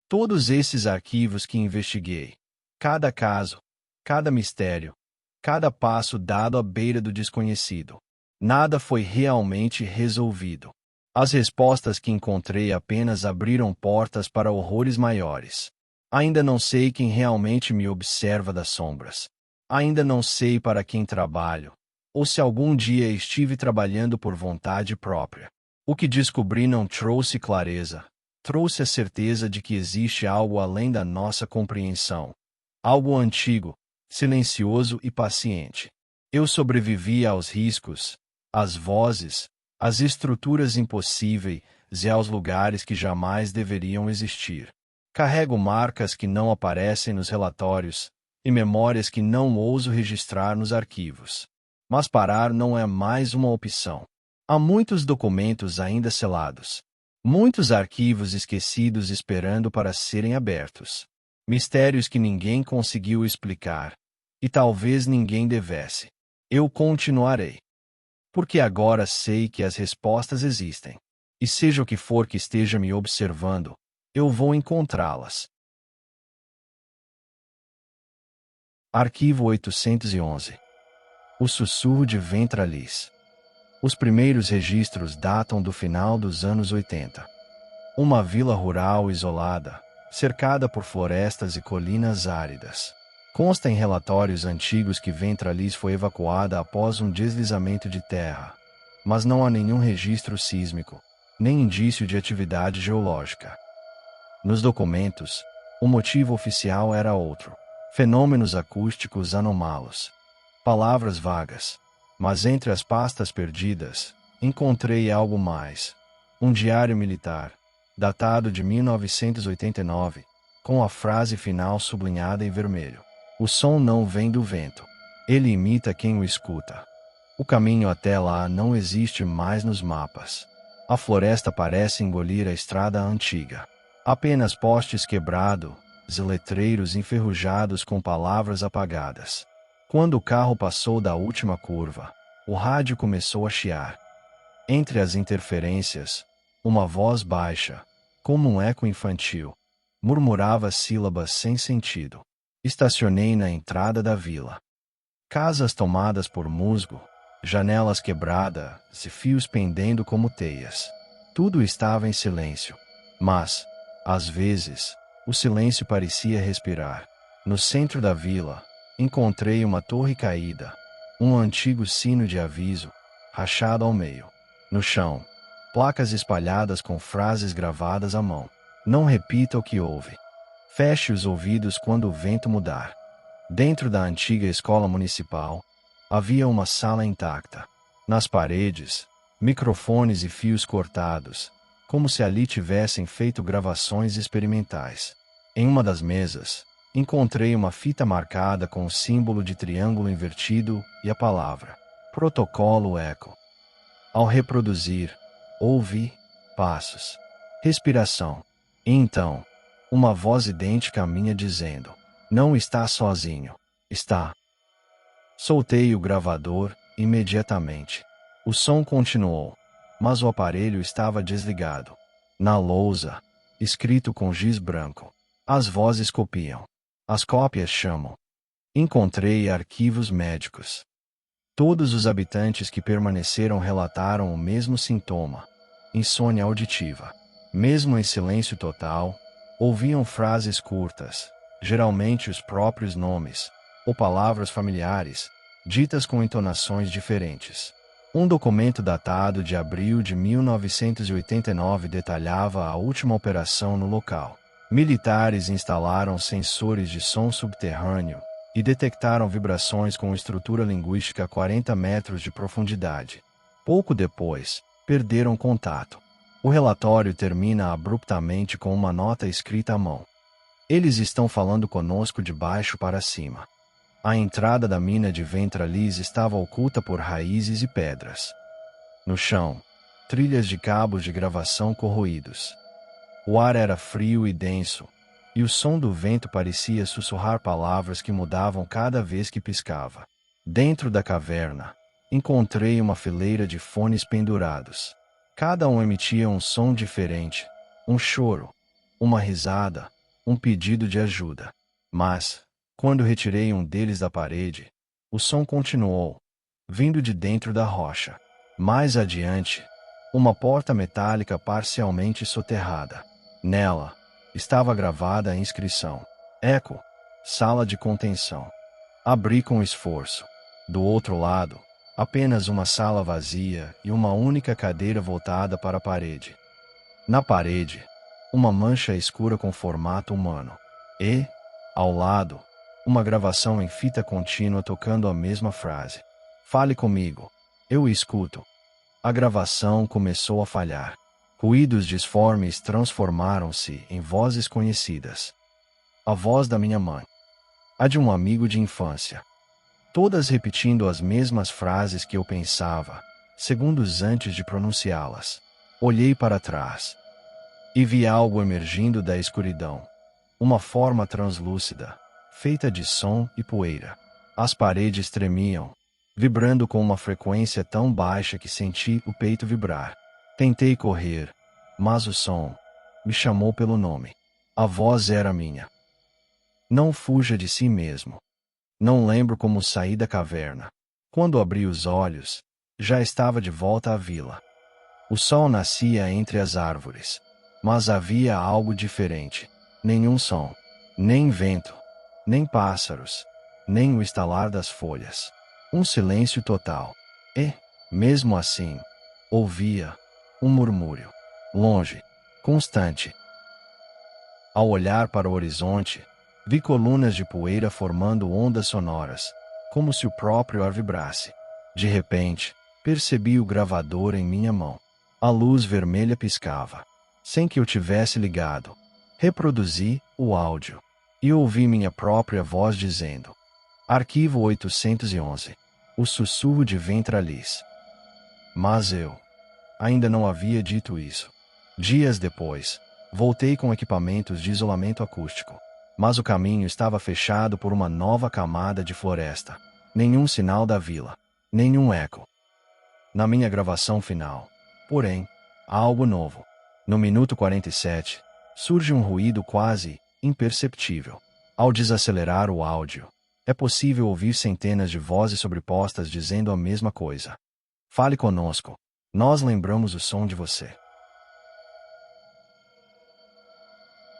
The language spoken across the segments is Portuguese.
Todos esses arquivos que investiguei, cada caso, cada mistério, cada passo dado à beira do desconhecido, nada foi realmente resolvido. As respostas que encontrei apenas abriram portas para horrores maiores. Ainda não sei quem realmente me observa das sombras. Ainda não sei para quem trabalho, ou se algum dia estive trabalhando por vontade própria. O que descobri não trouxe clareza, trouxe a certeza de que existe algo além da nossa compreensão. Algo antigo, silencioso e paciente. Eu sobrevivi aos riscos, às vozes, às estruturas impossíveis e aos lugares que jamais deveriam existir. Carrego marcas que não aparecem nos relatórios e memórias que não ouso registrar nos arquivos. Mas parar não é mais uma opção. Há muitos documentos ainda selados. Muitos arquivos esquecidos esperando para serem abertos. Mistérios que ninguém conseguiu explicar. E talvez ninguém devesse. Eu continuarei. Porque agora sei que as respostas existem. E seja o que for que esteja me observando, eu vou encontrá-las. Arquivo 811. O sussurro de Ventralis. Os primeiros registros datam do final dos anos 80. Uma vila rural isolada, cercada por florestas e colinas áridas. Consta em relatórios antigos que Ventralis foi evacuada após um deslizamento de terra. Mas não há nenhum registro sísmico, nem indício de atividade geológica. Nos documentos, o motivo oficial era outro. Fenômenos acústicos anômalos. Palavras vagas. Mas entre as pastas perdidas, encontrei algo mais. Um diário militar, datado de 1989, com a frase final sublinhada em vermelho. O som não vem do vento. Ele imita quem o escuta. O caminho até lá não existe mais nos mapas. A floresta parece engolir a estrada antiga. Apenas postes quebrados e letreiros enferrujados com palavras apagadas. Quando o carro passou da última curva, o rádio começou a chiar. Entre as interferências, uma voz baixa, como um eco infantil, murmurava sílabas sem sentido. Estacionei na entrada da vila. Casas tomadas por musgo, janelas quebradas e fios pendendo como teias. Tudo estava em silêncio. Mas, às vezes, o silêncio parecia respirar. No centro da vila, encontrei uma torre caída, um antigo sino de aviso, rachado ao meio. No chão, placas espalhadas com frases gravadas à mão. Não repita o que ouve. Feche os ouvidos quando o vento mudar. Dentro da antiga escola municipal, havia uma sala intacta. Nas paredes, microfones e fios cortados, como se ali tivessem feito gravações experimentais. Em uma das mesas, encontrei uma fita marcada com o símbolo de triângulo invertido e a palavra Protocolo Eco. Ao reproduzir, ouvi passos, respiração. E então, uma voz idêntica à minha dizendo: "Não está sozinho. Está." Soltei o gravador imediatamente. O som continuou, mas o aparelho estava desligado. Na lousa, escrito com giz branco, as vozes copiam. As cópias chamam. Encontrei arquivos médicos. Todos os habitantes que permaneceram relataram o mesmo sintoma: insônia auditiva. Mesmo em silêncio total, ouviam frases curtas, geralmente os próprios nomes, ou palavras familiares, ditas com entonações diferentes. Um documento datado de abril de 1989 detalhava a última operação no local. Militares instalaram sensores de som subterrâneo e detectaram vibrações com estrutura linguística a 40 metros de profundidade. Pouco depois, perderam contato. O relatório termina abruptamente com uma nota escrita à mão. Eles estão falando conosco de baixo para cima. A entrada da mina de Ventralis estava oculta por raízes e pedras. No chão, trilhas de cabos de gravação corroídos. O ar era frio e denso, e o som do vento parecia sussurrar palavras que mudavam cada vez que piscava. Dentro da caverna, encontrei uma fileira de fones pendurados. Cada um emitia um som diferente, um choro, uma risada, um pedido de ajuda. Mas, quando retirei um deles da parede, o som continuou, vindo de dentro da rocha. Mais adiante, uma porta metálica parcialmente soterrada. Nela, estava gravada a inscrição: Eco, sala de contenção. Abri com esforço. Do outro lado, apenas uma sala vazia e uma única cadeira voltada para a parede. Na parede, uma mancha escura com formato humano. E, ao lado, uma gravação em fita contínua tocando a mesma frase: Fale comigo. Eu escuto. A gravação começou a falhar. Ruídos disformes transformaram-se em vozes conhecidas. A voz da minha mãe. A de um amigo de infância. Todas repetindo as mesmas frases que eu pensava, segundos antes de pronunciá-las. Olhei para trás e vi algo emergindo da escuridão. Uma forma translúcida, feita de som e poeira. As paredes tremiam, vibrando com uma frequência tão baixa que senti o peito vibrar. Tentei correr, mas o som me chamou pelo nome. A voz era minha. Não fuja de si mesmo. Não lembro como saí da caverna. Quando abri os olhos, já estava de volta à vila. O sol nascia entre as árvores, mas havia algo diferente. Nenhum som, nem vento, nem pássaros, nem o estalar das folhas. Um silêncio total. E, mesmo assim, ouvia um murmúrio, longe, constante. Ao olhar para o horizonte, vi colunas de poeira formando ondas sonoras, como se o próprio ar vibrasse. De repente, percebi o gravador em minha mão. A luz vermelha piscava, sem que eu tivesse ligado. Reproduzi o áudio e ouvi minha própria voz dizendo: Arquivo 811. O sussurro de Ventralis. Mas eu ainda não havia dito isso. Dias depois, voltei com equipamentos de isolamento acústico. Mas o caminho estava fechado por uma nova camada de floresta. Nenhum sinal da vila. Nenhum eco. Na minha gravação final, porém, há algo novo. No minuto 47, surge um ruído quase imperceptível. Ao desacelerar o áudio, é possível ouvir centenas de vozes sobrepostas dizendo a mesma coisa. Fale conosco. Nós lembramos o som de você.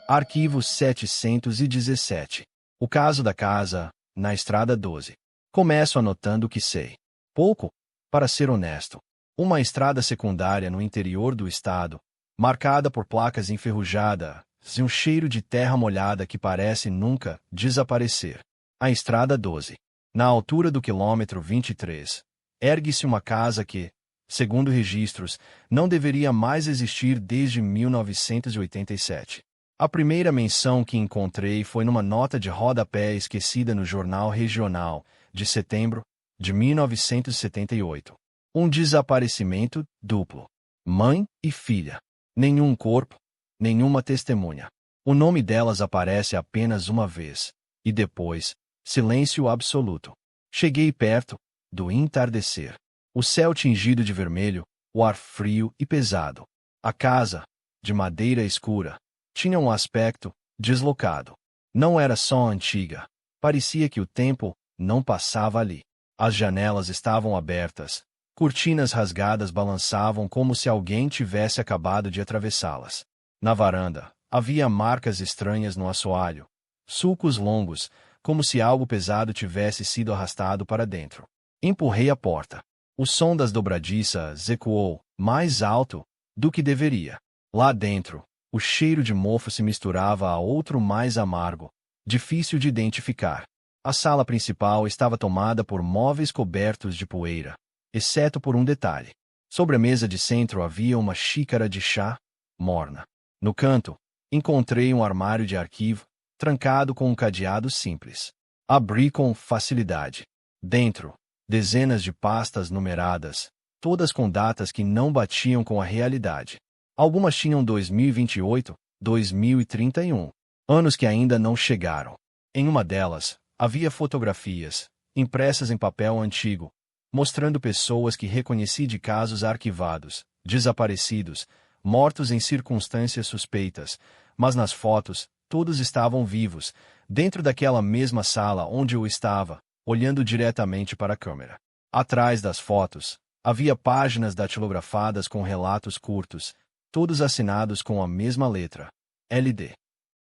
Arquivo 717. O caso da casa, na Estrada 12. Começo anotando o que sei. Pouco, para ser honesto. Uma estrada secundária no interior do estado, marcada por placas enferrujadas e um cheiro de terra molhada que parece nunca desaparecer. A Estrada 12. Na altura do quilômetro 23, ergue-se uma casa que, segundo registros, não deveria mais existir desde 1987. A primeira menção que encontrei foi numa nota de rodapé esquecida no Jornal Regional, de setembro de 1978. Um desaparecimento duplo. Mãe e filha. Nenhum corpo, nenhuma testemunha. O nome delas aparece apenas uma vez. E depois, silêncio absoluto. Cheguei perto do entardecer. O céu tingido de vermelho, o ar frio e pesado. A casa, de madeira escura, tinha um aspecto deslocado. Não era só antiga. Parecia que o tempo não passava ali. As janelas estavam abertas. Cortinas rasgadas balançavam como se alguém tivesse acabado de atravessá-las. Na varanda, havia marcas estranhas no assoalho. Sulcos longos, como se algo pesado tivesse sido arrastado para dentro. Empurrei a porta. O som das dobradiças ecoou mais alto do que deveria. Lá dentro, o cheiro de mofo se misturava a outro mais amargo, difícil de identificar. A sala principal estava tomada por móveis cobertos de poeira, exceto por um detalhe. Sobre a mesa de centro havia uma xícara de chá morna. No canto, encontrei um armário de arquivo, trancado com um cadeado simples. Abri com facilidade. Dentro, dezenas de pastas numeradas, todas com datas que não batiam com a realidade. Algumas tinham 2028, 2031, anos que ainda não chegaram. Em uma delas, havia fotografias, impressas em papel antigo, mostrando pessoas que reconheci de casos arquivados, desaparecidos, mortos em circunstâncias suspeitas, mas nas fotos todos estavam vivos, dentro daquela mesma sala onde eu estava, olhando diretamente para a câmera. Atrás das fotos, havia páginas datilografadas com relatos curtos, todos assinados com a mesma letra, LD.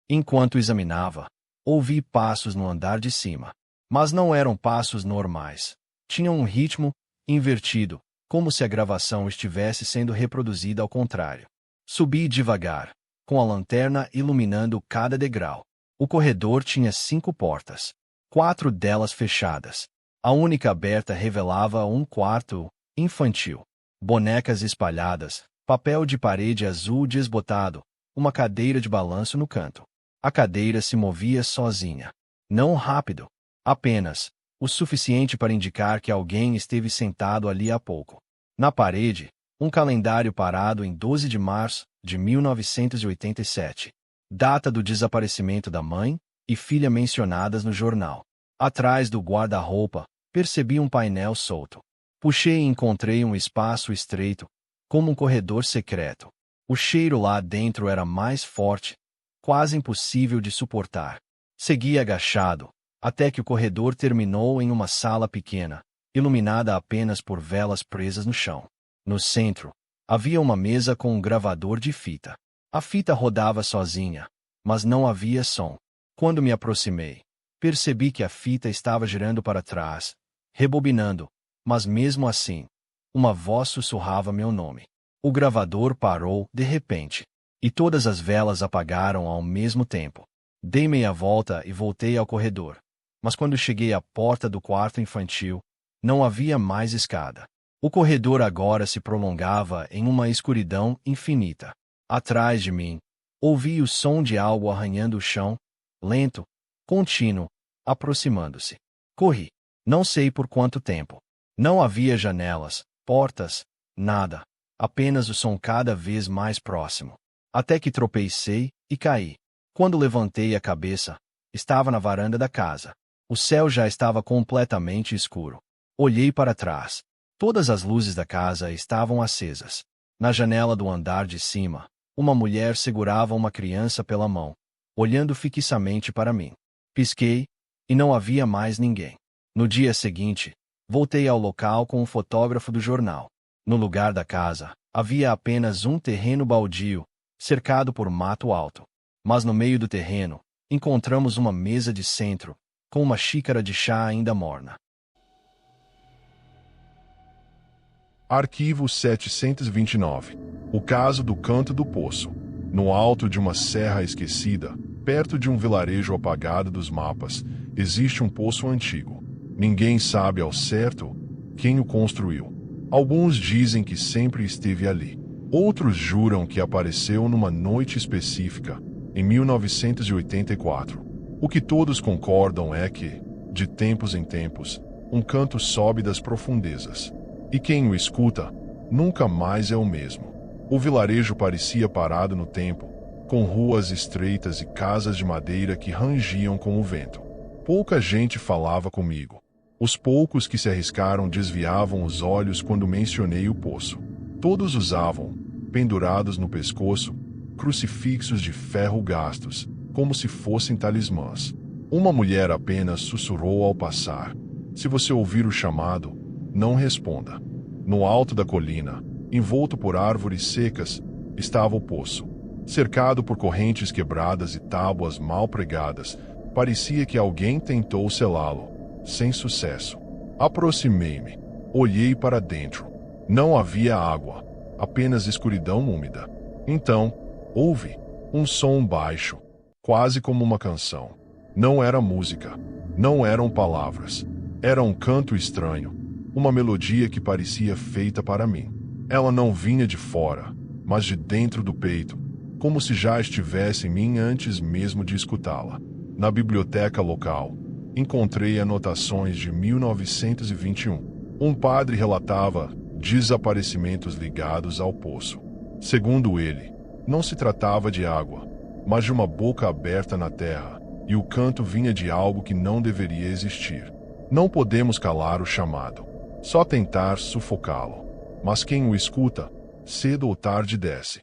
Enquanto examinava, ouvi passos no andar de cima. Mas não eram passos normais. Tinham um ritmo invertido, como se a gravação estivesse sendo reproduzida ao contrário. Subi devagar, com a lanterna iluminando cada degrau. O corredor tinha 5 portas, 4 delas fechadas. A única aberta revelava um quarto infantil. Bonecas espalhadas, papel de parede azul desbotado, uma cadeira de balanço no canto. A cadeira se movia sozinha. Não rápido, apenas o suficiente para indicar que alguém esteve sentado ali há pouco. Na parede, um calendário parado em 12 de março de 1987. Data do desaparecimento da mãe e filha mencionadas no jornal. Atrás do guarda-roupa, percebi um painel solto. Puxei e encontrei um espaço estreito, como um corredor secreto. O cheiro lá dentro era mais forte, quase impossível de suportar. Segui agachado, até que o corredor terminou em uma sala pequena, iluminada apenas por velas presas no chão. No centro, havia uma mesa com um gravador de fita. A fita rodava sozinha, mas não havia som. Quando me aproximei, percebi que a fita estava girando para trás, rebobinando, mas mesmo assim, uma voz sussurrava meu nome. O gravador parou de repente, e todas as velas apagaram ao mesmo tempo. Dei meia volta e voltei ao corredor. Mas quando cheguei à porta do quarto infantil, não havia mais escada. O corredor agora se prolongava em uma escuridão infinita. Atrás de mim, ouvi o som de algo arranhando o chão, lento, contínuo, aproximando-se. Corri. Não sei por quanto tempo. Não havia janelas, portas, nada. Apenas o som cada vez mais próximo. Até que tropecei e caí. Quando levantei a cabeça, estava na varanda da casa. O céu já estava completamente escuro. Olhei para trás. Todas as luzes da casa estavam acesas. Na janela do andar de cima, uma mulher segurava uma criança pela mão, olhando fixamente para mim. Pisquei, e não havia mais ninguém. No dia seguinte, voltei ao local com o fotógrafo do jornal. No lugar da casa, havia apenas um terreno baldio, cercado por mato alto. Mas no meio do terreno, encontramos uma mesa de centro, com uma xícara de chá ainda morna. Arquivo 729. O caso do Canto do Poço. No alto de uma serra esquecida, perto de um vilarejo apagado dos mapas, existe um poço antigo. Ninguém sabe ao certo quem o construiu. Alguns dizem que sempre esteve ali. Outros juram que apareceu numa noite específica, em 1984. O que todos concordam é que, de tempos em tempos, um canto sobe das profundezas. E quem o escuta, nunca mais é o mesmo. O vilarejo parecia parado no tempo, com ruas estreitas e casas de madeira que rangiam com o vento. Pouca gente falava comigo. Os poucos que se arriscaram desviavam os olhos quando mencionei o poço. Todos usavam, pendurados no pescoço, crucifixos de ferro gastos, como se fossem talismãs. Uma mulher apenas sussurrou ao passar: "Se você ouvir o chamado, não responda." No alto da colina, envolto por árvores secas, estava o poço. Cercado por correntes quebradas e tábuas mal pregadas, parecia que alguém tentou selá-lo, sem sucesso. Aproximei-me. Olhei para dentro. Não havia água, apenas escuridão úmida. Então, ouvi um som baixo, quase como uma canção. Não era música, não eram palavras. Era um canto estranho, uma melodia que parecia feita para mim. Ela não vinha de fora, mas de dentro do peito, como se já estivesse em mim antes mesmo de escutá-la. Na biblioteca local, encontrei anotações de 1921. Um padre relatava desaparecimentos ligados ao poço. Segundo ele, não se tratava de água, mas de uma boca aberta na terra, e o canto vinha de algo que não deveria existir. Não podemos calar o chamado, só tentar sufocá-lo. Mas quem o escuta, cedo ou tarde desce.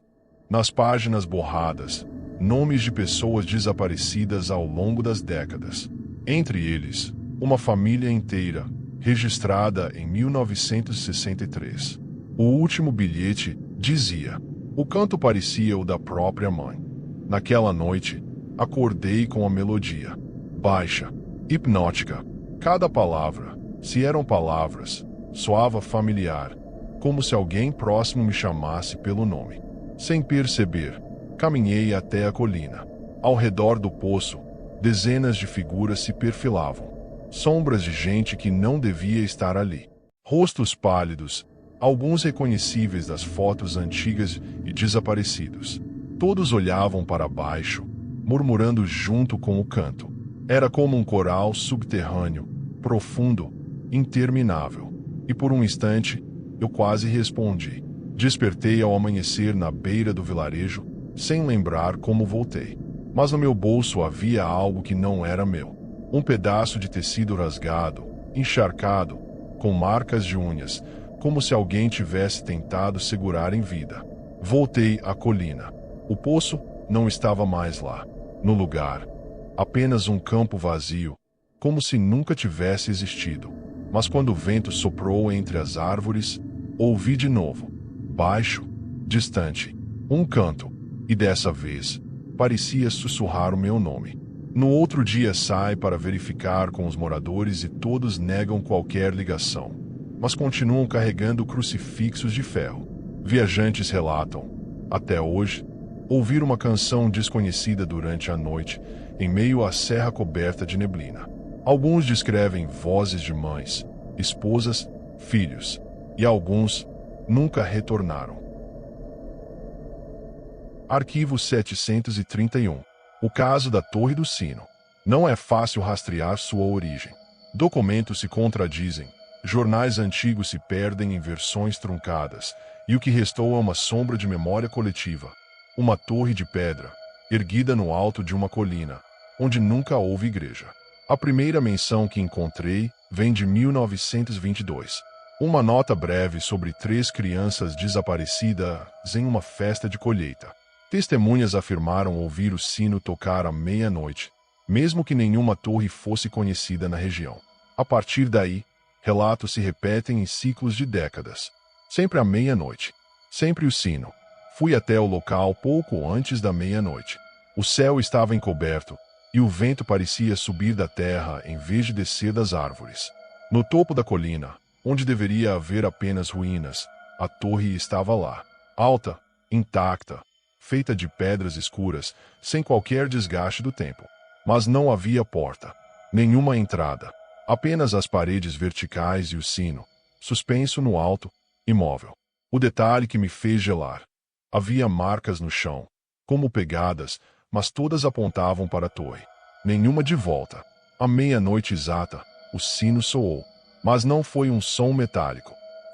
Nas páginas borradas, nomes de pessoas desaparecidas ao longo das décadas. Entre eles, uma família inteira, registrada em 1963. O último bilhete dizia: o canto parecia o da própria mãe. Naquela noite, acordei com a melodia. Baixa, hipnótica. Cada palavra, se eram palavras, soava familiar, como se alguém próximo me chamasse pelo nome. Sem perceber, caminhei até a colina. Ao redor do poço, dezenas de figuras se perfilavam. Sombras de gente que não devia estar ali. Rostos pálidos, alguns reconhecíveis das fotos antigas e desaparecidos. Todos olhavam para baixo, murmurando junto com o canto. Era como um coral subterrâneo, profundo, interminável. E por um instante, eu quase respondi. Despertei ao amanhecer na beira do vilarejo, sem lembrar como voltei. Mas no meu bolso havia algo que não era meu. Um pedaço de tecido rasgado, encharcado, com marcas de unhas, como se alguém tivesse tentado segurar em vida. Voltei à colina. O poço não estava mais lá. No lugar, apenas um campo vazio, como se nunca tivesse existido. Mas quando o vento soprou entre as árvores, ouvi de novo, baixo, distante, um canto, e dessa vez, parecia sussurrar o meu nome. No outro dia saio para verificar com os moradores e todos negam qualquer ligação, mas continuam carregando crucifixos de ferro. Viajantes relatam, até hoje, ouvir uma canção desconhecida durante a noite, em meio à serra coberta de neblina. Alguns descrevem vozes de mães, esposas, filhos, e alguns nunca retornaram. Arquivo 731. O caso da Torre do Sino. Não é fácil rastrear sua origem. Documentos se contradizem, jornais antigos se perdem em versões truncadas, e o que restou é uma sombra de memória coletiva. Uma torre de pedra, erguida no alto de uma colina, onde nunca houve igreja. A primeira menção que encontrei vem de 1922. Uma nota breve sobre 3 crianças desaparecidas em uma festa de colheita. Testemunhas afirmaram ouvir o sino tocar à meia-noite, mesmo que nenhuma torre fosse conhecida na região. A partir daí, relatos se repetem em ciclos de décadas. Sempre à meia-noite. Sempre o sino. Fui até o local pouco antes da meia-noite. O céu estava encoberto, e o vento parecia subir da terra em vez de descer das árvores. No topo da colina, onde deveria haver apenas ruínas, a torre estava lá, alta, intacta, feita de pedras escuras, sem qualquer desgaste do tempo. Mas não havia porta, nenhuma entrada, apenas as paredes verticais e o sino, suspenso no alto, imóvel. O detalhe que me fez gelar. Havia marcas no chão, como pegadas, mas todas apontavam para a torre. Nenhuma de volta. À meia-noite exata, o sino soou. Mas não foi um som metálico.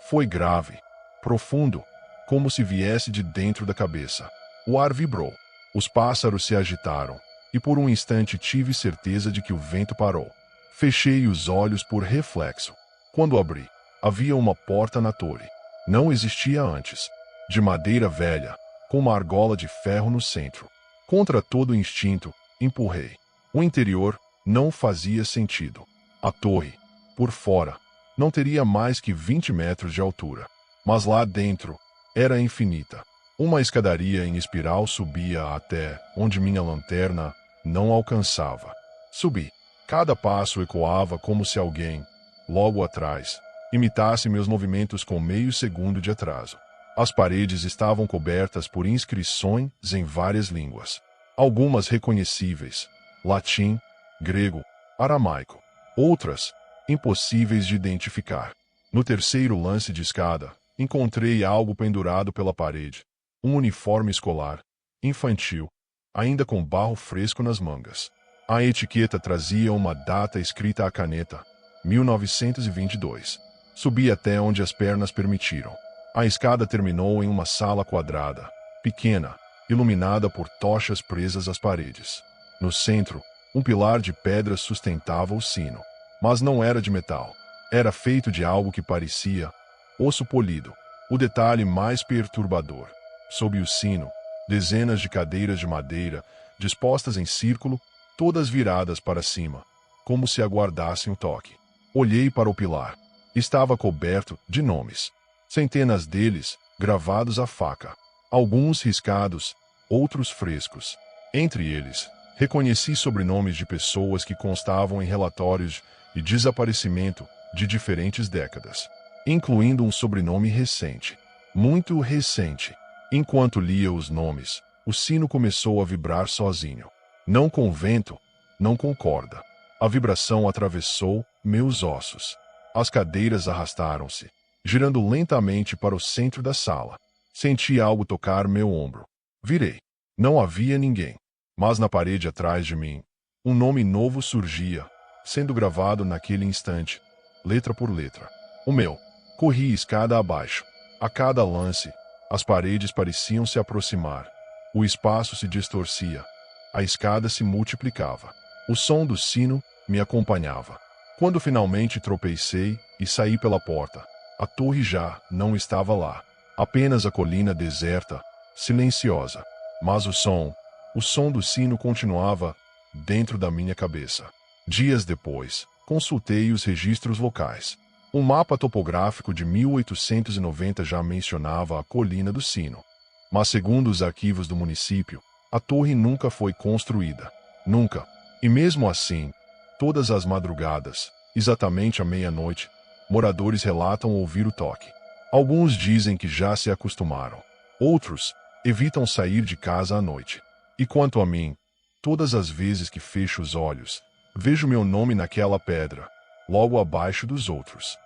Foi grave, profundo, como se viesse de dentro da cabeça. O ar vibrou. Os pássaros se agitaram, e por um instante tive certeza de que o vento parou. Fechei os olhos por reflexo. Quando abri, havia uma porta na torre. Não existia antes. De madeira velha, com uma argola de ferro no centro. Contra todo instinto, empurrei. O interior não fazia sentido. A torre, por fora, não teria mais que 20 metros de altura. Mas lá dentro, era infinita. Uma escadaria em espiral subia até onde minha lanterna não alcançava. Subi. Cada passo ecoava como se alguém, logo atrás, imitasse meus movimentos com meio segundo de atraso. As paredes estavam cobertas por inscrições em várias línguas. Algumas reconhecíveis: latim, grego, aramaico. Outras, impossíveis de identificar. No terceiro lance de escada, encontrei algo pendurado pela parede. Um uniforme escolar, infantil, ainda com barro fresco nas mangas. A etiqueta trazia uma data escrita à caneta: 1922. Subi até onde as pernas permitiram. A escada terminou em uma sala quadrada, pequena, iluminada por tochas presas às paredes. No centro, um pilar de pedra sustentava o sino. Mas não era de metal. Era feito de algo que parecia osso polido. O detalhe mais perturbador: sob o sino, Dezenas de cadeiras de madeira, dispostas em círculo, todas viradas para cima, como se aguardassem o toque. Olhei para o pilar. Estava coberto de nomes. Centenas deles, gravados à faca. Alguns riscados, outros frescos. Entre eles, reconheci sobrenomes de pessoas que constavam em relatórios de desaparecimento de diferentes décadas, incluindo um sobrenome recente, muito recente. Enquanto lia os nomes, o sino começou a vibrar sozinho. Não com vento, não com corda. A vibração atravessou meus ossos. As cadeiras arrastaram-se, girando lentamente para o centro da sala. Senti algo tocar meu ombro. Virei. Não havia ninguém. Mas na parede atrás de mim, um nome novo surgia, sendo gravado naquele instante, letra por letra. O meu. Corri escada abaixo. A cada lance, as paredes pareciam se aproximar. O espaço se distorcia. A escada se multiplicava. O som do sino me acompanhava. Quando finalmente tropecei e saí pela porta, a torre já não estava lá. Apenas a colina deserta, silenciosa. Mas o som do sino continuava dentro da minha cabeça. Dias depois, consultei os registros locais. Um mapa topográfico de 1890 já mencionava a colina do sino. Mas segundo os arquivos do município, a torre nunca foi construída. Nunca. E mesmo assim, todas as madrugadas, exatamente à meia-noite, moradores relatam ouvir o toque. Alguns dizem que já se acostumaram. Outros evitam sair de casa à noite. E quanto a mim, todas as vezes que fecho os olhos, vejo meu nome naquela pedra, logo abaixo dos outros.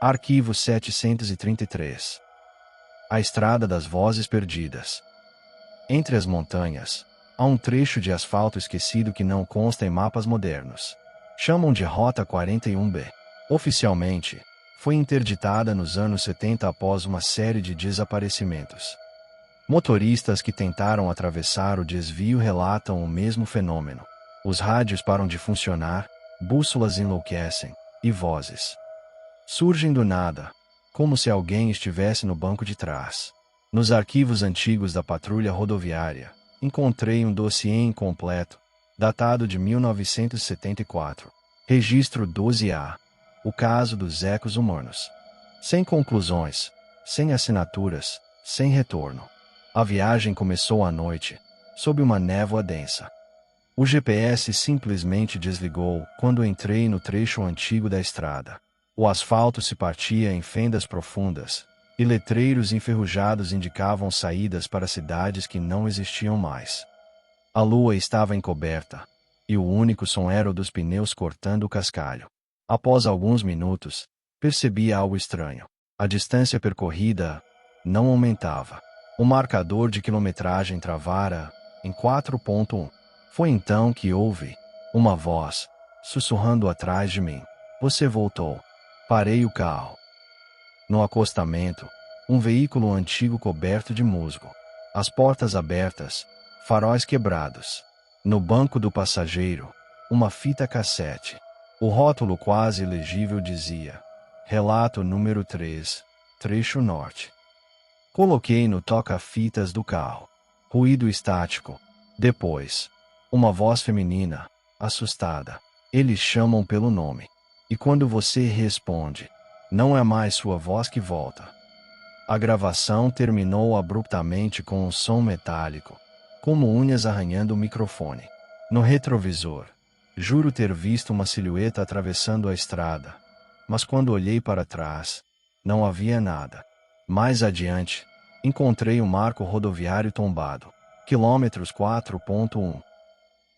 Arquivo 733. A Estrada das Vozes Perdidas. Entre as montanhas, há um trecho de asfalto esquecido que não consta em mapas modernos. Chamam de Rota 41B. Oficialmente, foi interditada nos anos 70 após uma série de desaparecimentos. Motoristas que tentaram atravessar o desvio relatam o mesmo fenômeno. Os rádios param de funcionar, bússolas enlouquecem, e vozes surgem do nada, como se alguém estivesse no banco de trás. Nos arquivos antigos da patrulha rodoviária, encontrei um dossiê incompleto, datado de 1974. Registro 12A. O caso dos ecos humanos. Sem conclusões, sem assinaturas, sem retorno. A viagem começou à noite, sob uma névoa densa. O GPS simplesmente desligou quando entrei no trecho antigo da estrada. O asfalto se partia em fendas profundas, e letreiros enferrujados indicavam saídas para cidades que não existiam mais. A lua estava encoberta, e o único som era o dos pneus cortando o cascalho. Após alguns minutos, percebi algo estranho. A distância percorrida não aumentava. O marcador de quilometragem travara em 4.1. Foi então que ouvi uma voz sussurrando atrás de mim. Você voltou. Parei o carro. No acostamento, um veículo antigo coberto de musgo. As portas abertas, faróis quebrados. No banco do passageiro, uma fita cassete. O rótulo quase ilegível dizia: Relato número 3, trecho norte. Coloquei no toca-fitas do carro. Ruído estático. Depois, uma voz feminina, assustada. Eles chamam pelo nome. E quando você responde, não é mais sua voz que volta. A gravação terminou abruptamente com um som metálico, como unhas arranhando o microfone. No retrovisor, juro ter visto uma silhueta atravessando a estrada, mas quando olhei para trás, não havia nada. Mais adiante, encontrei um marco rodoviário tombado, quilômetros 4.1.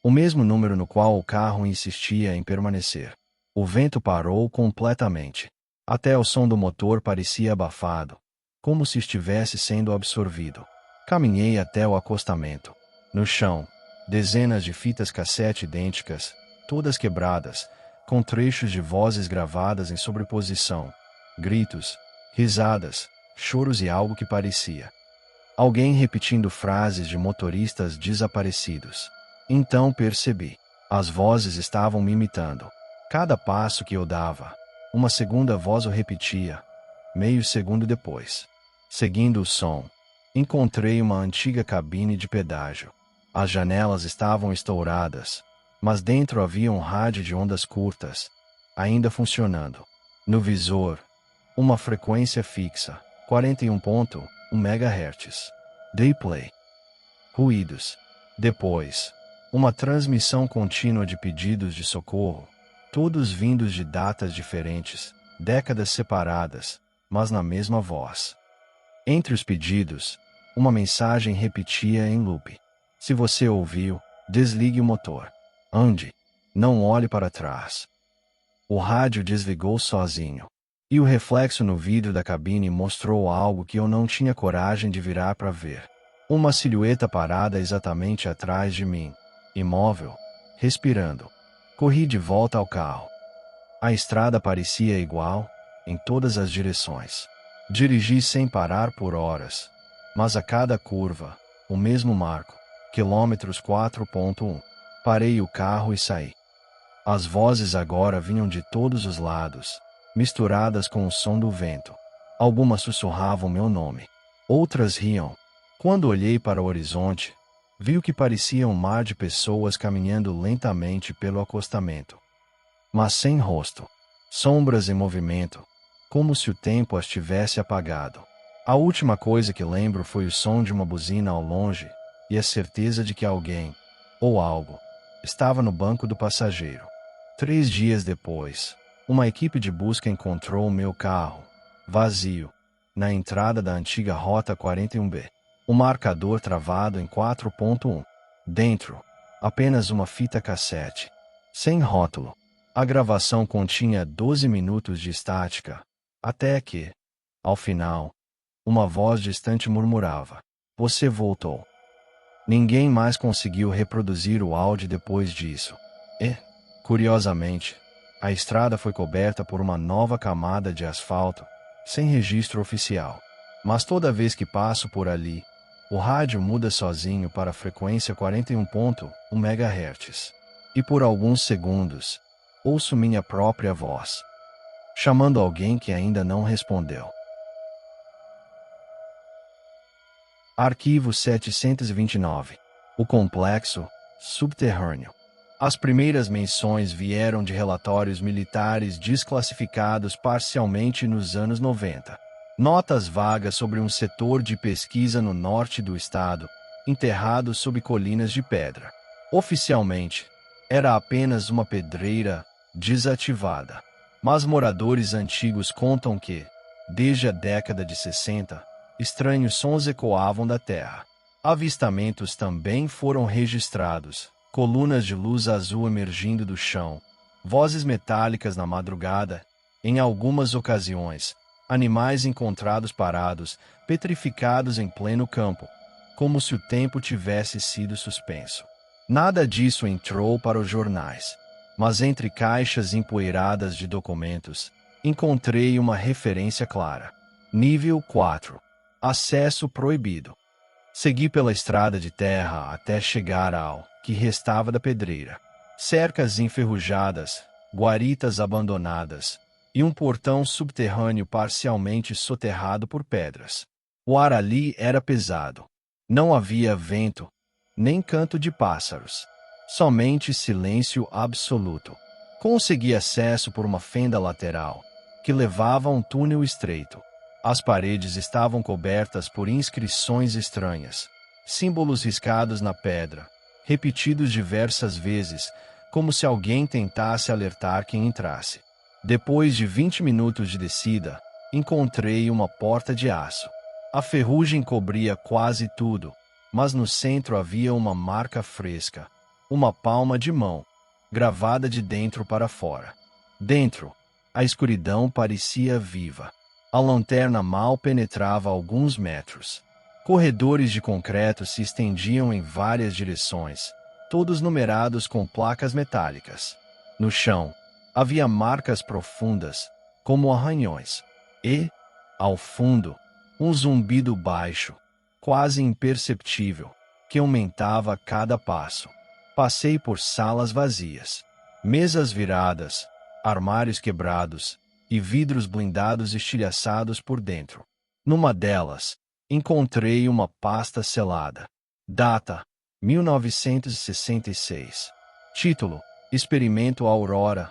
O mesmo número no qual o carro insistia em permanecer. O vento parou completamente. Até o som do motor parecia abafado, como se estivesse sendo absorvido. Caminhei até o acostamento. No chão, dezenas de fitas cassete idênticas, todas quebradas, com trechos de vozes gravadas em sobreposição. Gritos, risadas, choros e algo que parecia alguém repetindo frases de motoristas desaparecidos. Então percebi. As vozes estavam me imitando. Cada passo que eu dava, uma segunda voz o repetia, meio segundo depois. Seguindo o som, Encontrei uma antiga cabine de pedágio. As janelas estavam estouradas, mas dentro havia um rádio de ondas curtas, ainda funcionando. No visor, uma frequência fixa, 41.1 MHz. Dei play. Ruídos. Depois, uma transmissão contínua de pedidos de socorro, todos vindos de datas diferentes, décadas separadas, mas na mesma voz. Entre os pedidos, uma mensagem repetia em loop: se você ouviu, desligue o motor. Ande. Não olhe para trás. O rádio desligou sozinho. E o reflexo no vidro da cabine mostrou algo que eu não tinha coragem de virar para ver. Uma silhueta parada exatamente atrás de mim, imóvel, respirando. Corri de volta ao carro. A estrada parecia igual, em todas as direções. Dirigi sem parar por horas, mas a cada curva, o mesmo marco, quilômetros 4.1. Parei o carro e saí. As vozes agora vinham de todos os lados, misturadas com o som do vento. Algumas sussurravam meu nome. Outras riam. Quando olhei para o horizonte, vi o que parecia um mar de pessoas caminhando lentamente pelo acostamento. Mas sem rosto. Sombras em movimento, como se o tempo as tivesse apagado. A última coisa que lembro foi o som de uma buzina ao longe e a certeza de que alguém, ou algo, estava no banco do passageiro. 3 dias depois, uma equipe de busca encontrou o meu carro, vazio, na entrada da antiga Rota 41B. O marcador travado em 4.1. Dentro, apenas uma fita cassete. Sem rótulo. A gravação continha 12 minutos de estática, até que, ao final, uma voz distante murmurava: você voltou. Ninguém mais conseguiu reproduzir o áudio depois disso. E, curiosamente, a estrada foi coberta por uma nova camada de asfalto, sem registro oficial. Mas toda vez que passo por ali, o rádio muda sozinho para a frequência 41.1 MHz. E por alguns segundos, ouço minha própria voz, chamando alguém que ainda não respondeu. Arquivo 729. O complexo subterrâneo. As primeiras menções vieram de relatórios militares desclassificados parcialmente nos anos 90. Notas vagas sobre um setor de pesquisa no norte do estado, enterrado sob colinas de pedra. Oficialmente, era apenas uma pedreira desativada. Mas moradores antigos contam que, desde a década de 60, estranhos sons ecoavam da terra. Avistamentos também foram registrados, colunas de luz azul emergindo do chão, vozes metálicas na madrugada, em algumas ocasiões, animais encontrados parados, petrificados em pleno campo, como se o tempo tivesse sido suspenso. Nada disso entrou para os jornais, mas entre caixas empoeiradas de documentos, encontrei uma referência clara. Nível 4. Acesso proibido. Segui pela estrada de terra até chegar ao que restava da pedreira. Cercas enferrujadas, guaritas abandonadas e um portão subterrâneo parcialmente soterrado por pedras. O ar ali era pesado. Não havia vento, nem canto de pássaros. Somente silêncio absoluto. Consegui acesso por uma fenda lateral, que levava a um túnel estreito. As paredes estavam cobertas por inscrições estranhas, símbolos riscados na pedra, repetidos diversas vezes, como se alguém tentasse alertar quem entrasse. Depois de 20 minutos de descida, encontrei uma porta de aço. A ferrugem cobria quase tudo, mas no centro havia uma marca fresca, uma palma de mão, gravada de dentro para fora. Dentro, a escuridão parecia viva. A lanterna mal penetrava alguns metros. Corredores de concreto se estendiam em várias direções, todos numerados com placas metálicas. No chão, havia marcas profundas, como arranhões. E, ao fundo, um zumbido baixo, quase imperceptível, que aumentava a cada passo. Passei por salas vazias, mesas viradas, armários quebrados, e vidros blindados estilhaçados por dentro. Numa delas, Encontrei uma pasta selada. Data: 1966. Título: Experimento Aurora,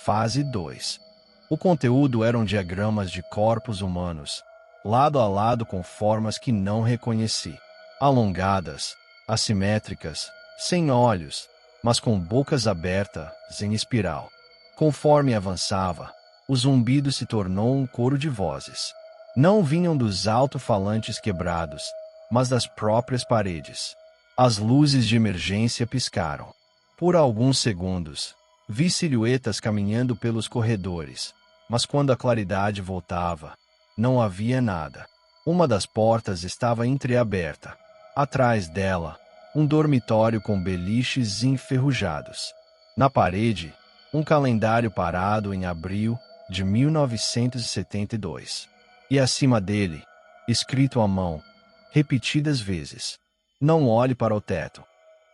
Fase 2. O conteúdo eram diagramas de corpos humanos, lado a lado com formas que não reconheci. Alongadas, assimétricas, sem olhos, mas com bocas abertas em espiral. Conforme avançava, o zumbido se tornou um coro de vozes. Não vinham dos alto-falantes quebrados, mas das próprias paredes. As luzes de emergência piscaram. Por alguns segundos, vi silhuetas caminhando pelos corredores, mas quando a claridade voltava, não havia nada. Uma das portas estava entreaberta. Atrás dela, um dormitório com beliches enferrujados. Na parede, um calendário parado em abril de 1972. E acima dele, escrito à mão, repetidas vezes: "Não olhe para o teto."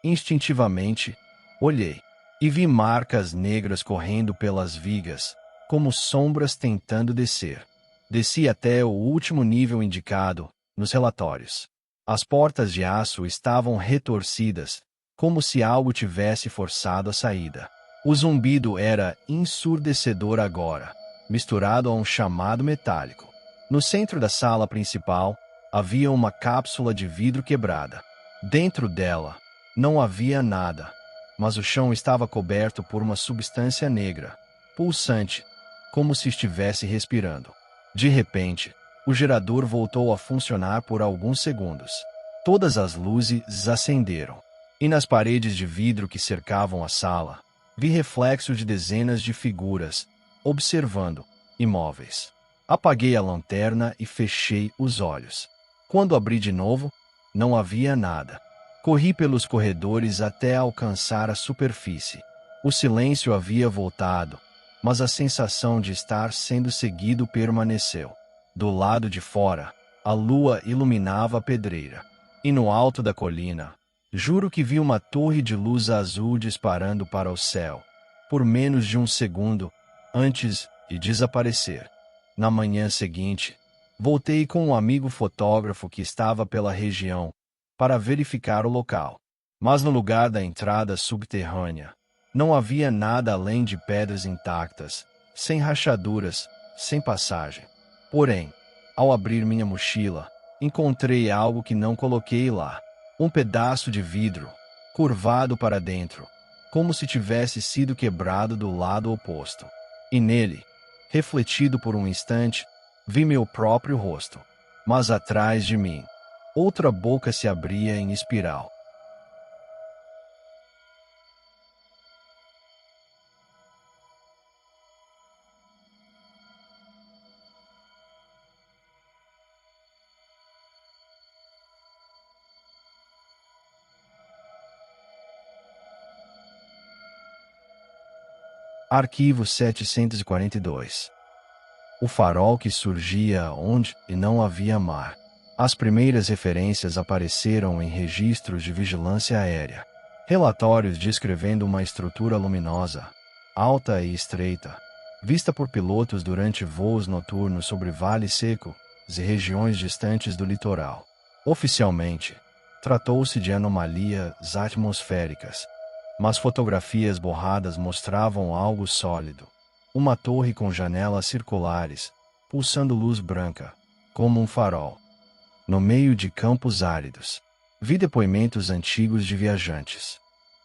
Instintivamente, olhei e vi marcas negras correndo pelas vigas, como sombras tentando descer. Desci até o último nível indicado nos relatórios. As portas de aço estavam retorcidas, como se algo tivesse forçado a saída. O zumbido era ensurdecedor agora, misturado a um chamado metálico. No centro da sala principal, havia uma cápsula de vidro quebrada. Dentro dela, não havia nada, mas o chão estava coberto por uma substância negra, pulsante, como se estivesse respirando. De repente, o gerador voltou a funcionar por alguns segundos. Todas as luzes acenderam, e nas paredes de vidro que cercavam a sala, vi reflexo de dezenas de figuras, observando, imóveis. Apaguei a lanterna e fechei os olhos. Quando abri de novo, não havia nada. Corri pelos corredores até alcançar a superfície. O silêncio havia voltado, mas a sensação de estar sendo seguido permaneceu. Do lado de fora, a lua iluminava a pedreira. E no alto da colina, juro que vi uma torre de luz azul disparando para o céu, por menos de um segundo, antes de desaparecer. Na manhã seguinte, voltei com um amigo fotógrafo que estava pela região, para verificar o local. Mas no lugar da entrada subterrânea, não havia nada além de pedras intactas, sem rachaduras, sem passagem. Porém, ao abrir minha mochila, encontrei algo que não coloquei lá. Um pedaço de vidro, curvado para dentro, como se tivesse sido quebrado do lado oposto. E nele, refletido por um instante, vi meu próprio rosto. Mas atrás de mim, outra boca se abria em espiral. Arquivo 742. O farol que surgia onde e não havia mar. As primeiras referências apareceram em registros de vigilância aérea. Relatórios descrevendo uma estrutura luminosa, alta e estreita, vista por pilotos durante voos noturnos sobre vales secos e regiões distantes do litoral. Oficialmente, tratou-se de anomalias atmosféricas, mas fotografias borradas mostravam algo sólido. Uma torre com janelas circulares, pulsando luz branca, como um farol. No meio de campos áridos, vi depoimentos antigos de viajantes.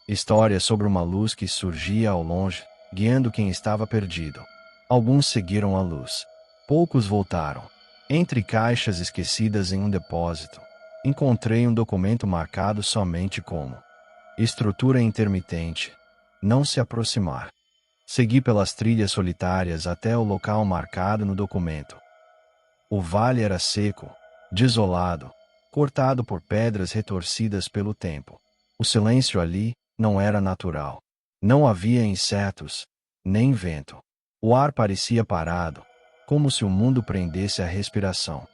Histórias sobre uma luz que surgia ao longe, guiando quem estava perdido. Alguns seguiram a luz. Poucos voltaram. Entre caixas esquecidas em um depósito, encontrei um documento marcado somente como estrutura intermitente, não se aproximar. Segui pelas trilhas solitárias até o local marcado no documento. O vale era seco, desolado, cortado por pedras retorcidas pelo tempo. O silêncio ali não era natural. Não havia insetos, nem vento. O ar parecia parado, como se o mundo prendesse a respiração.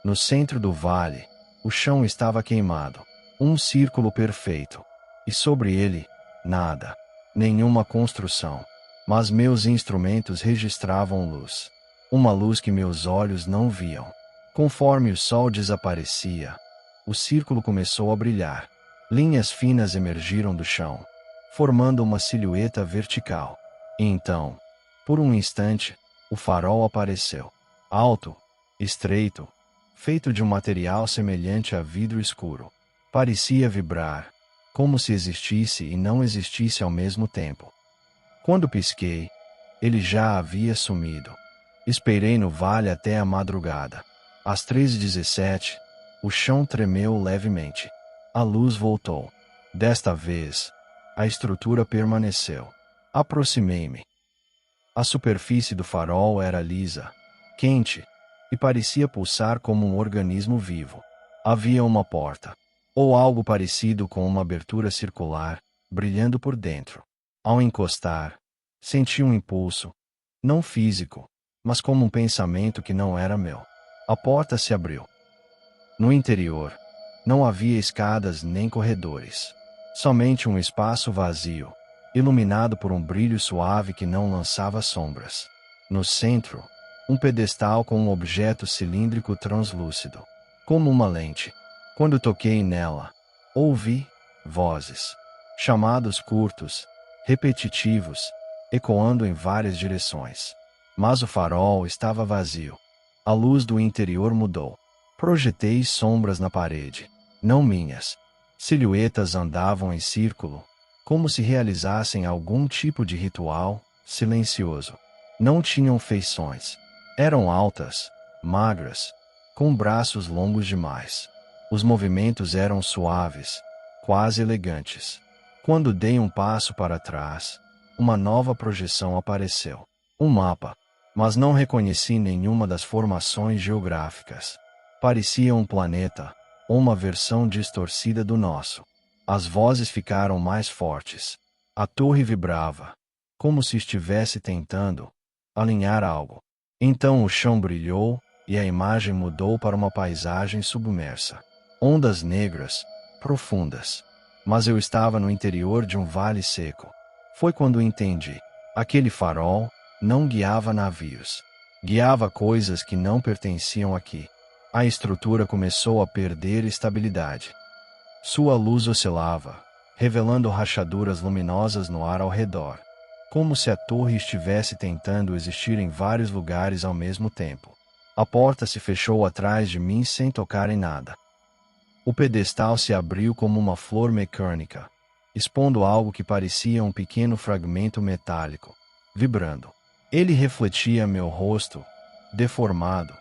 No centro do vale, o chão estava queimado, um círculo perfeito. E sobre ele, nada, nenhuma construção. Mas meus instrumentos registravam luz. Uma luz que meus olhos não viam. Conforme o sol desaparecia, o círculo começou a brilhar. Linhas finas emergiram do chão, formando uma silhueta vertical. E então, por um instante, o farol apareceu. Alto, estreito, feito de um material semelhante a vidro escuro. Parecia vibrar, como se existisse e não existisse ao mesmo tempo. Quando pisquei, ele já havia sumido. Esperei no vale até a madrugada. Às 3h17, o chão tremeu levemente. A luz voltou. Desta vez, a estrutura permaneceu. Aproximei-me. A superfície do farol era lisa, quente, e parecia pulsar como um organismo vivo. Havia uma porta, ou algo parecido com uma abertura circular, brilhando por dentro. Ao encostar, senti um impulso, não físico, mas como um pensamento que não era meu. A porta se abriu. No interior, não havia escadas nem corredores. Somente um espaço vazio, iluminado por um brilho suave que não lançava sombras. No centro, um pedestal com um objeto cilíndrico translúcido, como uma lente. Quando toquei nela, ouvi vozes, chamados curtos, repetitivos, ecoando em várias direções. Mas o farol estava vazio. A luz do interior mudou. Projetei sombras na parede, não minhas. Silhuetas andavam em círculo, como se realizassem algum tipo de ritual, silencioso. Não tinham feições. Eram altas, magras, com braços longos demais. Os movimentos eram suaves, quase elegantes. Quando dei um passo para trás, uma nova projeção apareceu. Um mapa, mas não reconheci nenhuma das formações geográficas. Parecia um planeta, ou uma versão distorcida do nosso. As vozes ficaram mais fortes. A torre vibrava, como se estivesse tentando alinhar algo. Então o chão brilhou, e a imagem mudou para uma paisagem submersa. Ondas negras, profundas. Mas eu estava no interior de um vale seco. Foi quando entendi. Aquele farol não guiava navios. Guiava coisas que não pertenciam aqui. A estrutura começou a perder estabilidade. Sua luz oscilava, revelando rachaduras luminosas no ar ao redor, como se a torre estivesse tentando existir em vários lugares ao mesmo tempo. A porta se fechou atrás de mim sem tocar em nada. O pedestal se abriu como uma flor mecânica, expondo algo que parecia um pequeno fragmento metálico, vibrando. Ele refletia meu rosto, deformado,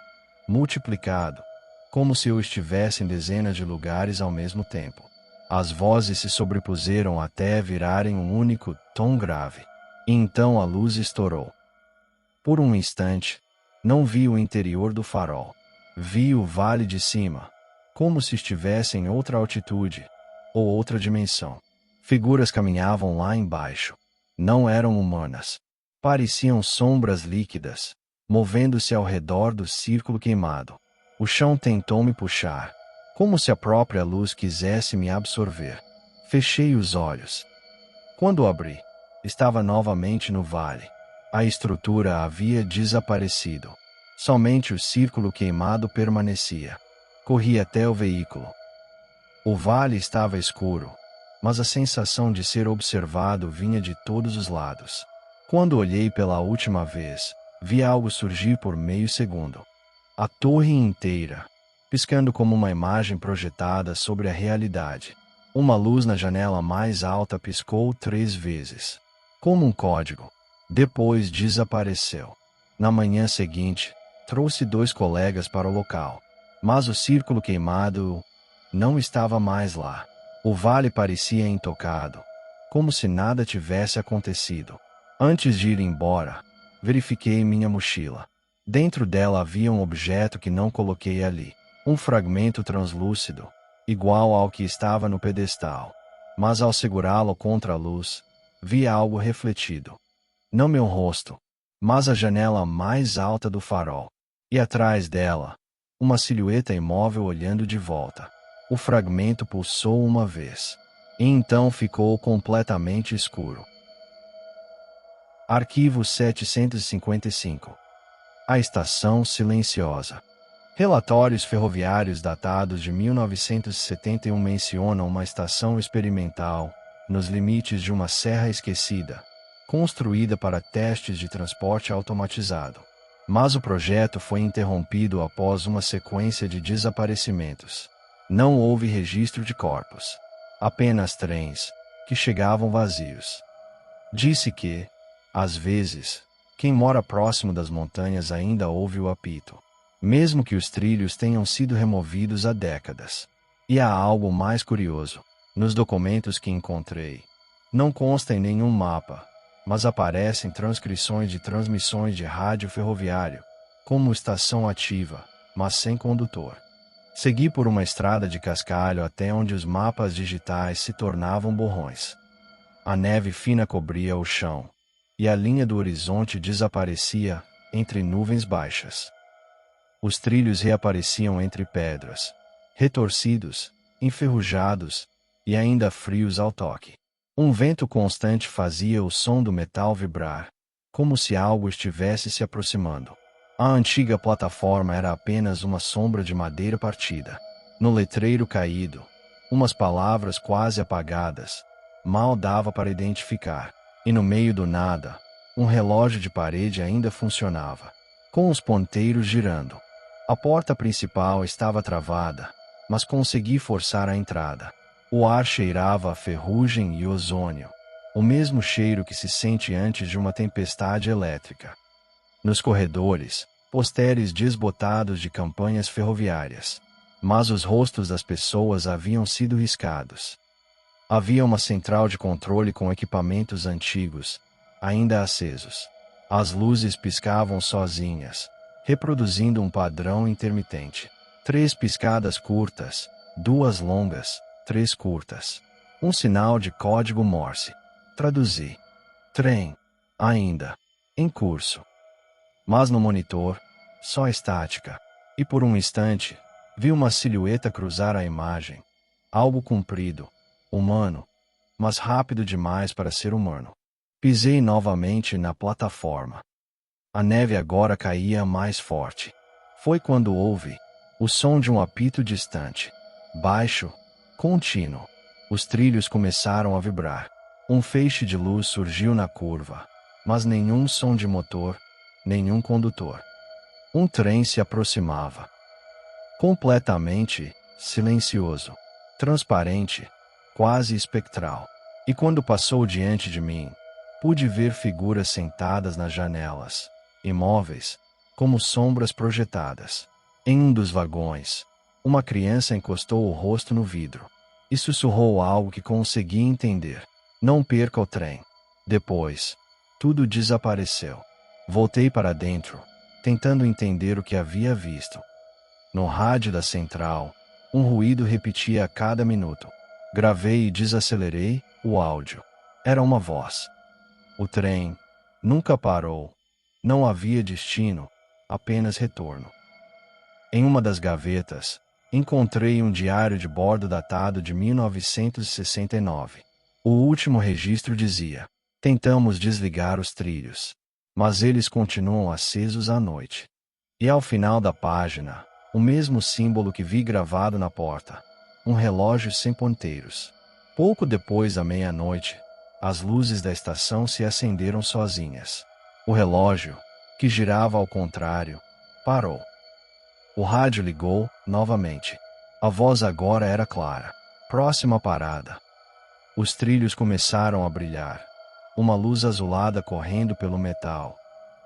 multiplicado, como se eu estivesse em dezenas de lugares ao mesmo tempo. As vozes se sobrepuseram até virarem um único tom grave. E então a luz estourou. Por um instante, não vi o interior do farol. Vi o vale de cima, como se estivesse em outra altitude, ou outra dimensão. Figuras caminhavam lá embaixo. Não eram humanas. Pareciam sombras líquidas, movendo-se ao redor do círculo queimado. O chão tentou me puxar, como se a própria luz quisesse me absorver. Fechei os olhos. Quando abri, estava novamente no vale. A estrutura havia desaparecido. Somente o círculo queimado permanecia. Corri até o veículo. O vale estava escuro, mas a sensação de ser observado vinha de todos os lados. Quando olhei pela última vez, vi algo surgir por meio segundo. A torre inteira, piscando como uma imagem projetada sobre a realidade. Uma luz na janela mais alta piscou 3 vezes, como um código. Depois desapareceu. Na manhã seguinte, trouxe 2 colegas para o local, mas o círculo queimado não estava mais lá. O vale parecia intocado, como se nada tivesse acontecido. Antes de ir embora, verifiquei minha mochila. Dentro dela havia um objeto que não coloquei ali. Um fragmento translúcido, igual ao que estava no pedestal. Mas ao segurá-lo contra a luz, vi algo refletido. Não meu rosto, mas a janela mais alta do farol. E atrás dela, uma silhueta imóvel olhando de volta. O fragmento pulsou uma vez. E então ficou completamente escuro. Arquivo 755. A estação silenciosa. Relatórios ferroviários datados de 1971 mencionam uma estação experimental, nos limites de uma serra esquecida, construída para testes de transporte automatizado. Mas o projeto foi interrompido após uma sequência de desaparecimentos. Não houve registro de corpos. Apenas trens, que chegavam vazios. Disse que, às vezes, quem mora próximo das montanhas ainda ouve o apito, mesmo que os trilhos tenham sido removidos há décadas. E há algo mais curioso. Nos documentos que encontrei, não consta em nenhum mapa, mas aparecem transcrições de transmissões de rádio ferroviário, como estação ativa, mas sem condutor. Segui por uma estrada de cascalho até onde os mapas digitais se tornavam borrões. A neve fina cobria o chão, e a linha do horizonte desaparecia entre nuvens baixas. Os trilhos reapareciam entre pedras, retorcidos, enferrujados e ainda frios ao toque. Um vento constante fazia o som do metal vibrar, como se algo estivesse se aproximando. A antiga plataforma era apenas uma sombra de madeira partida. No letreiro caído, umas palavras quase apagadas, mal dava para identificar. E no meio do nada, um relógio de parede ainda funcionava, com os ponteiros girando. A porta principal estava travada, mas consegui forçar a entrada. O ar cheirava a ferrugem e ozônio, o mesmo cheiro que se sente antes de uma tempestade elétrica. Nos corredores, postéres desbotados de campanhas ferroviárias, mas os rostos das pessoas haviam sido riscados. Havia uma central de controle com equipamentos antigos, ainda acesos. As luzes piscavam sozinhas, reproduzindo um padrão intermitente. 3 piscadas curtas, 2 longas, 3 curtas. Um sinal de código Morse. Traduzi. Trem. Ainda. Em curso. Mas no monitor, só estática. E por um instante, vi uma silhueta cruzar a imagem. Algo comprido, humano, mas rápido demais para ser humano. Pisei novamente na plataforma. A neve agora caía mais forte. Foi quando ouvi o som de um apito distante, baixo, contínuo. Os trilhos começaram a vibrar. Um feixe de luz surgiu na curva, mas nenhum som de motor, nenhum condutor. Um trem se aproximava. Completamente silencioso, transparente, quase espectral. E quando passou diante de mim, pude ver figuras sentadas nas janelas, imóveis, como sombras projetadas. Em um dos vagões, uma criança encostou o rosto no vidro e sussurrou algo que consegui entender. Não perca o trem. Depois, tudo desapareceu. Voltei para dentro, tentando entender o que havia visto. No rádio da central, um ruído repetia a cada minuto. Gravei e desacelerei o áudio. Era uma voz. O trem nunca parou. Não havia destino, apenas retorno. Em uma das gavetas, encontrei um diário de bordo datado de 1969. O último registro dizia: tentamos desligar os trilhos, mas eles continuam acesos à noite. E ao final da página, o mesmo símbolo que vi gravado na porta: um relógio sem ponteiros. Pouco depois da meia-noite, as luzes da estação se acenderam sozinhas. O relógio, que girava ao contrário, parou. O rádio ligou, novamente. A voz agora era clara. Próxima parada. Os trilhos começaram a brilhar. Uma luz azulada correndo pelo metal,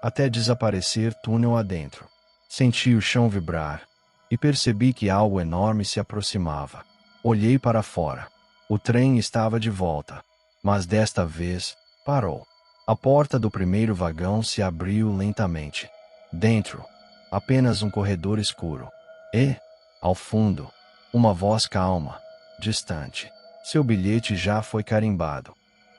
até desaparecer túnel adentro. Senti o chão vibrar, e percebi que algo enorme se aproximava. Olhei para fora. O trem estava de volta, mas desta vez, parou. A porta do primeiro vagão se abriu lentamente. Dentro, apenas um corredor escuro. E, ao fundo, uma voz calma, distante. Seu bilhete já foi carimbado.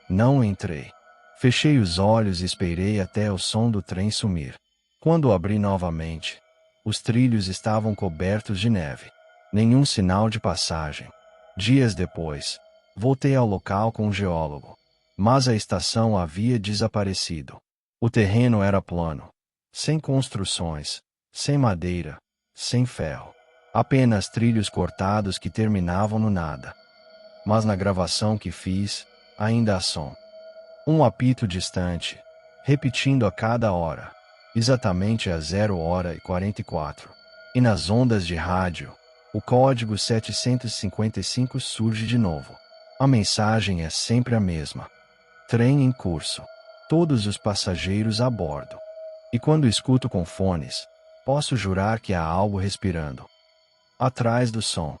Não entrei. Fechei os olhos e esperei até o som do trem sumir. Quando abri novamente, os trilhos estavam cobertos de neve. Nenhum sinal de passagem. Dias depois, voltei ao local com um geólogo. Mas a estação havia desaparecido. O terreno era plano, sem construções, sem madeira, sem ferro. Apenas trilhos cortados que terminavam no nada. Mas na gravação que fiz, ainda há som. Um apito distante, repetindo a cada hora, exatamente às 0h44. E nas ondas de rádio, o código 755 surge de novo. A mensagem é sempre a mesma. Trem em curso. Todos os passageiros a bordo. E quando escuto com fones, posso jurar que há algo respirando. Atrás do som.